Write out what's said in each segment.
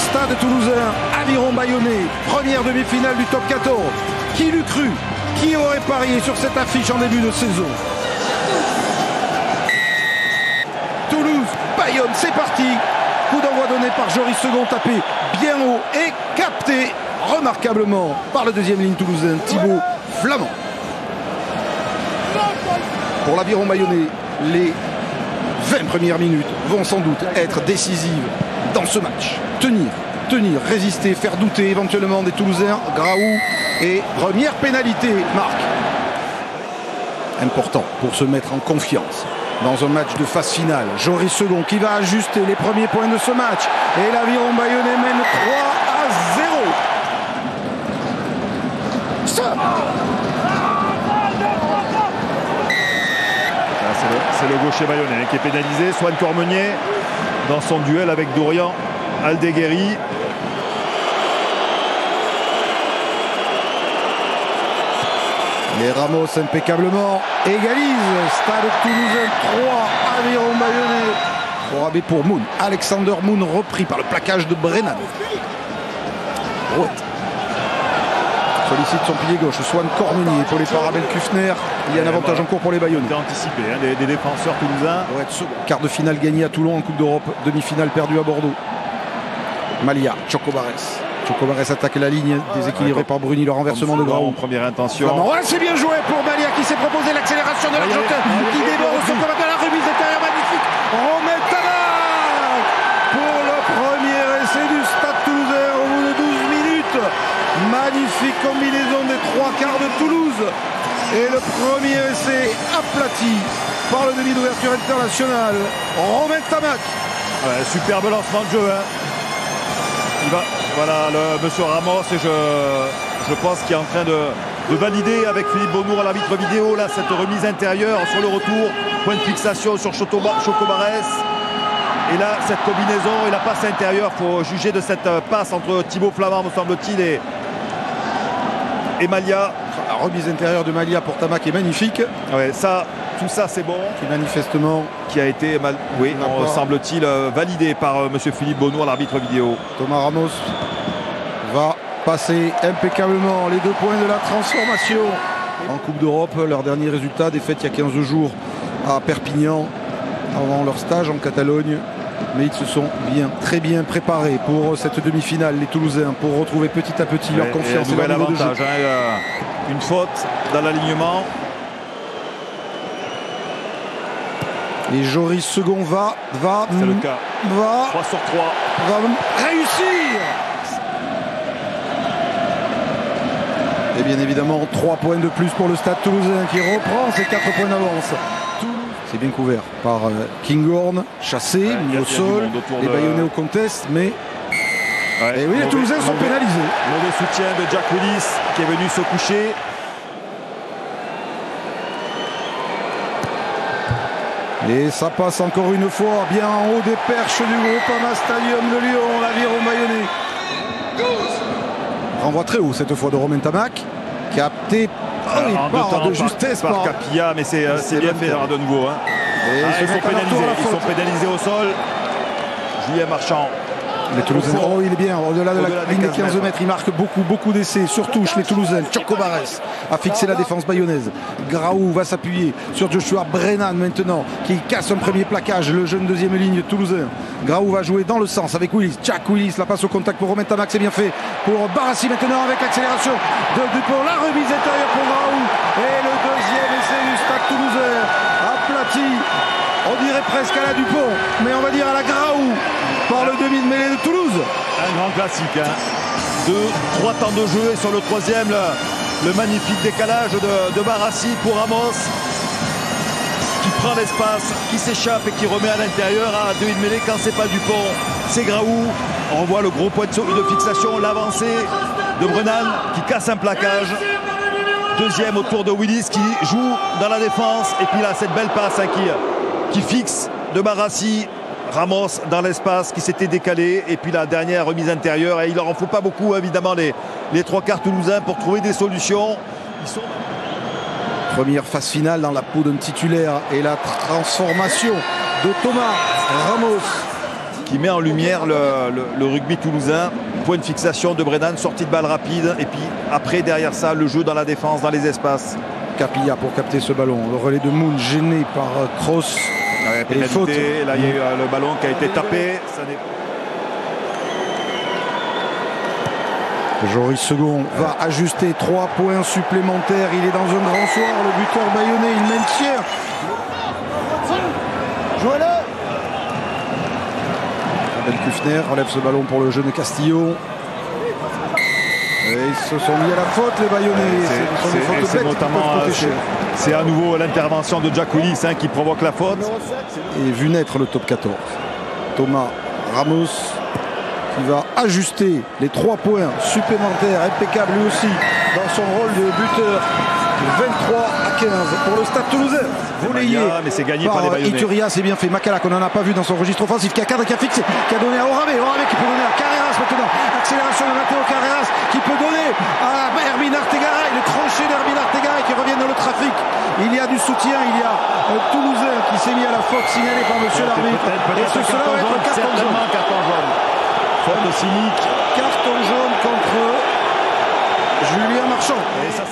stade toulousain, Aviron Bayonnais, première demi-finale du top 14. Qui l'eût cru? Qui aurait parié sur cette affiche en début de saison? Toulouse, Bayonne, c'est parti. Coup d'envoi donné par Joris Second, tapé bien haut et capté remarquablement par le deuxième ligne toulousain, Thibaut Flamand. Pour l'Aviron Bayonnais, les 20 premières minutes vont sans doute être décisives dans ce match. Tenir, résister, faire douter éventuellement des Toulousains. Graou et première pénalité, Marc. Important pour se mettre en confiance dans un match de phase finale. Joris Second qui va ajuster les premiers points de ce match. Et l'Aviron Bayonnais mène 3-0. Stop. C'est le gaucher bayonnais qui est pénalisé. Swan Cormenier dans son duel avec Dorian Aldeguerri. Les Ramos impeccablement égalisent. Stade Toulousain 3, Aviron Bayonnais 3B pour Moon. Alexander Moon repris par le plaquage de Brennan. Rouet sollicite son pilier gauche. Swan Cormenier pour les Parabel Kufner. Il y a un avantage en cours pour les Bayonnais. Anticipé des défenseurs toulousains. Quart de finale gagné à Toulon en Coupe d'Europe. Demi-finale perdue à Bordeaux. Malia, Chocobares. Chocobares attaque la ligne, déséquilibré par Bruni, le renversement de Graou. Première intention. Ouais, c'est bien joué pour Malia qui s'est proposé l'accélération de l'Argentin qui déborde son combattant à la remise intérieure magnifique. Romain Tamac pour le premier essai du Stade Toulousain au bout de 12 minutes. Magnifique combinaison des trois quarts de Toulouse. Et le premier essai aplati par le demi d'ouverture international. Romain Tamac. Ouais, superbe lancement de jeu. Voilà, monsieur Ramos, et je pense qu'il est en train de valider avec Philippe Bonnour, l'arbitre vidéo, là, cette remise intérieure sur le retour. Point de fixation sur Chocobares. Et là, cette combinaison et la passe intérieure, il faut juger de cette passe entre Thibaut Flamand, me semble-t-il, et Malia. La remise intérieure de Malia pour Tamac est magnifique. Ouais, tout ça c'est bon. Qui manifestement qui a été semble-t-il validé par monsieur Philippe Bonnour, l'arbitre vidéo. Thomas Ramos va passer impeccablement les 2 points de la transformation en Coupe d'Europe. Leur dernier résultat, défaite il y a 15 jours à Perpignan avant leur stage en Catalogne. Mais ils se sont très bien préparés pour cette demi-finale, les Toulousains, pour retrouver petit à petit leur confiance et leur niveau de jeu. Une faute dans l'alignement. Et Joris Second va c'est le cas. 3 sur 3. Va réussir. Et bien évidemment 3 points de plus pour le Stade Toulousain qui reprend ses 4 points d'avance. C'est bien couvert par Kinghorn, chassé, mis au sol, les Bayonnais au contest, mais et oui, les Toulousains sont pénalisés. Mauvais soutien de Jack Willis qui est venu se coucher. Et ça passe encore une fois bien en haut des perches du Groupama Stadium de Lyon, l'Aviron Bayonnais. Renvoi très haut cette fois de Romain Tamac, capté de justesse par Capilla, mais c'est bien fait de nouveau. Ils sont pénalisés au sol. Julien Marchand. Les Toulousains, il est bien, au-delà de la ligne de 15 mètres, il marque beaucoup d'essais, sur touche, les Toulousains. Chocobares a fixé la défense bayonnaise. Graou va s'appuyer sur Joshua Brennan maintenant, qui casse un premier plaquage, le jeune deuxième ligne toulousain. Graou va jouer dans le sens avec Willis. Jack Willis, la passe au contact pour Romain Tamac, c'est bien fait pour Barassi maintenant avec l'accélération pour la remise intérieure pour Graou. Et le deuxième essai du Stade Toulousain, aplati, on dirait presque à la Dupont, mais on va dire à la Graou, par le demi de mêlée de Toulouse. Un grand classique. 3 temps de jeu et sur le troisième, le magnifique décalage de Barassi pour Ramos, qui prend l'espace, qui s'échappe et qui remet à l'intérieur à demi de mêlée. Quand c'est pas Dupont, c'est Graou. On voit le gros point de fixation, l'avancée de Brennan qui casse un plaquage. Deuxième au tour de Willis qui joue dans la défense. Et puis là, cette belle passe qui fixe de Barassi. Ramos dans l'espace qui s'était décalé. Et puis la dernière remise intérieure. Et il leur en faut pas beaucoup, évidemment, les 3 quarts toulousains pour trouver des solutions. Première phase finale dans la peau d'un titulaire. Et la transformation de Thomas Ramos. qui met en lumière le rugby toulousain. Point de fixation de Brennan, sortie de balle rapide. Et puis après, derrière ça, le jeu dans la défense, dans les espaces. Capilla pour capter ce ballon. Le relais de Moon gêné par Cross. Ouais, et faute. Là, il y a eu le ballon qui a été tapé. Joris Second va ajuster 3 points supplémentaires. Il est dans un grand soir. Le buteur bayonnais, il maintient. Jouez-le. Abel Kufner relève ce ballon pour le jeune Castillo. Et ils se sont mis à la faute, les Bayonnais. C'est notamment c'est à nouveau l'intervention de Jack Willis qui provoque la faute. Et vu naître le top 14. Thomas Ramos qui va ajuster les 3 points supplémentaires. Impeccable lui aussi dans son rôle de buteur. 23-15 pour le Stade Toulousain. Volayé mais c'est gagné par les Bayonnais. Ituria, c'est bien fait. Macala qu'on n'en a pas vu dans son registre offensif, qui a cadre, qui a fixé, qui a donné à Orame qui peut donner à Carreras maintenant. Accélération de Matteo Carreras qui peut donner à Hermine Artegaray, le crochet d'Hermine Artegaray qui revient dans le trafic. Il y a du soutien, il y a Toulousain qui s'est mis à la faute signalée par monsieur l'arbitre. Et ce sera un carton jaune. Faute cynique. Carton jaune contre Julien Marchand. Et ça,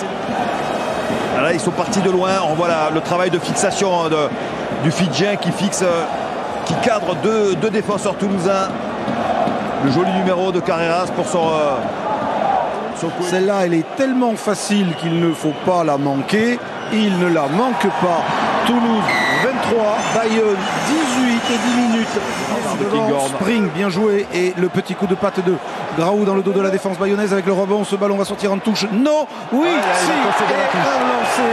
là, ils sont partis de loin. On voit le travail de fixation du Fidjien qui fixe, qui cadre deux défenseurs toulousains. Le joli numéro de Carreras pour son Celle-là, elle est tellement facile qu'il ne faut pas la manquer. Il ne la manque pas. Toulouse 23, Bayonne 18 et 10 minutes. Spring bien joué et le petit coup de patte de Graou dans le dos de la défense bayonnaise avec le rebond. Ce ballon va sortir en touche. Non, oui, si, et un lancé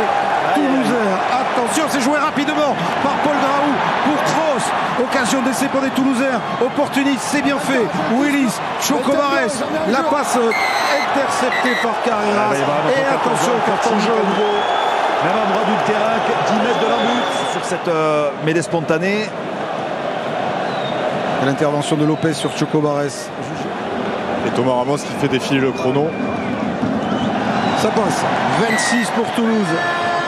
toulousain. Attention, c'est joué rapidement par Paul Graou pour Cross. Occasion d'essai pour des Toulousains. Opportuniste, c'est bien fait. Willis, Chocobares, la passe interceptée par Carreras. Et attention, carton jaune. Même à droit du terrain, 10 mètres de la but sur cette mêlée spontanée. L'intervention de Lopez sur Chocobares. Et Thomas Ramos qui fait défiler le chrono. Ça passe. 26 pour Toulouse,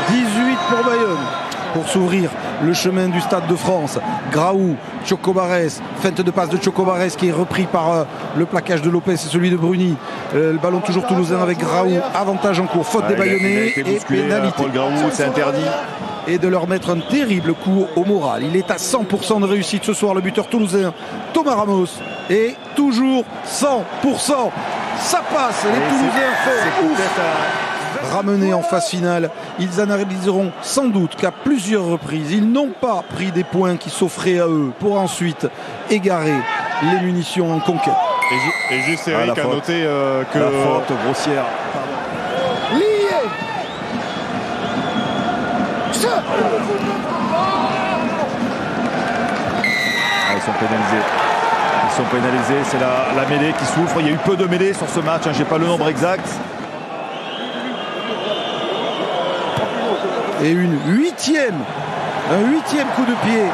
18 pour Bayonne. Pour s'ouvrir le chemin du Stade de France, Graou, Chocobares, feinte de passe de Chocobares qui est repris par le plaquage de Lopez et celui de Bruni. Le ballon toujours toulousain avec Graou, avantage en cours, faute des Bayonnais et pénalité. Paul Graou, c'est interdit. Et de leur mettre un terrible coup au moral. Il est à 100% de réussite ce soir, le buteur toulousain Thomas Ramos. Et toujours 100%. Ça passe, les Toulousains font ouf. Ramenés en phase finale, ils analyseront sans doute qu'à plusieurs reprises, ils n'ont pas pris des points qui s'offraient à eux pour ensuite égarer les munitions en conquête. Et juste Eric a noté que... La faute grossière. Lié. Ils sont pénalisés. Ils sont pénalisés. C'est la mêlée qui souffre. Il y a eu peu de mêlées sur ce match. Je n'ai pas le nombre exact. Et un huitième coup de pied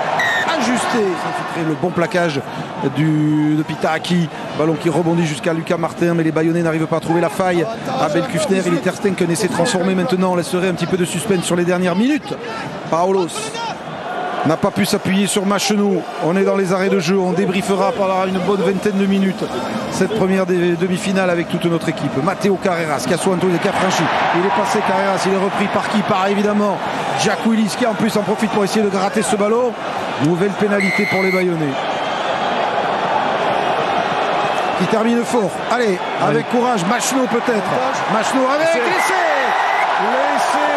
ajusté. Ça fait le bon plaquage de Pitaki. Ballon qui rebondit jusqu'à Lucas Martin, mais les Bayonnais n'arrivent pas à trouver la faille. Abel Kufner, il est Ter Stegen essaie de transformer maintenant. On laisserait un petit peu de suspense sur les dernières minutes. Paolos n'a pas pu s'appuyer sur Machenou. On est dans les arrêts de jeu. On débriefera pendant une bonne vingtaine de minutes cette première demi-finale avec toute notre équipe. Matteo Carreras, Casso Antonio qui a franchi. Il est passé Carreras, il est repris par qui? Par évidemment Jack Willis qui en plus en profite pour essayer de gratter ce ballon. Nouvelle pénalité pour les Bayonnais. Qui termine fort. Allez, avec courage. Machenou peut-être. Machenou avec l'essai. L'essai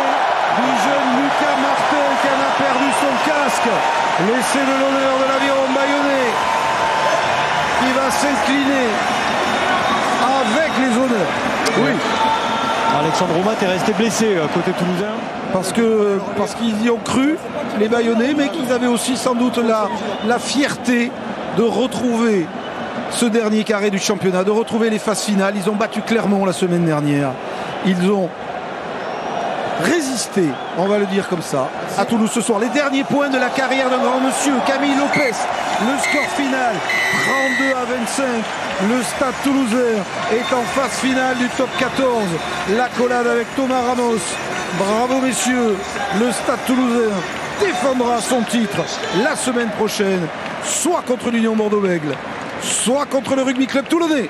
du jeune Lucas Martin qui en a perdu son casque. L'essai de l'honneur de l'aviron bayonnais qui va s'incliner avec les honneurs. Oui. Alexandre Roumat est resté blessé côté toulousain. Parce qu'ils y ont cru, les Bayonnais, mais qu'ils avaient aussi sans doute la fierté de retrouver ce dernier carré du championnat, de retrouver les phases finales. Ils ont battu Clermont la semaine dernière. Ils ont résisté, on va le dire comme ça, à Toulouse ce soir. Les derniers points de la carrière d'un grand monsieur, Camille Lopez. Le score final, 32 à 25. Le Stade Toulousain est en phase finale du top 14. L'accolade avec Thomas Ramos. Bravo messieurs. Le Stade Toulousain défendra son titre la semaine prochaine soit contre l'Union Bordeaux-Bègles, soit contre le Rugby Club Toulonnais.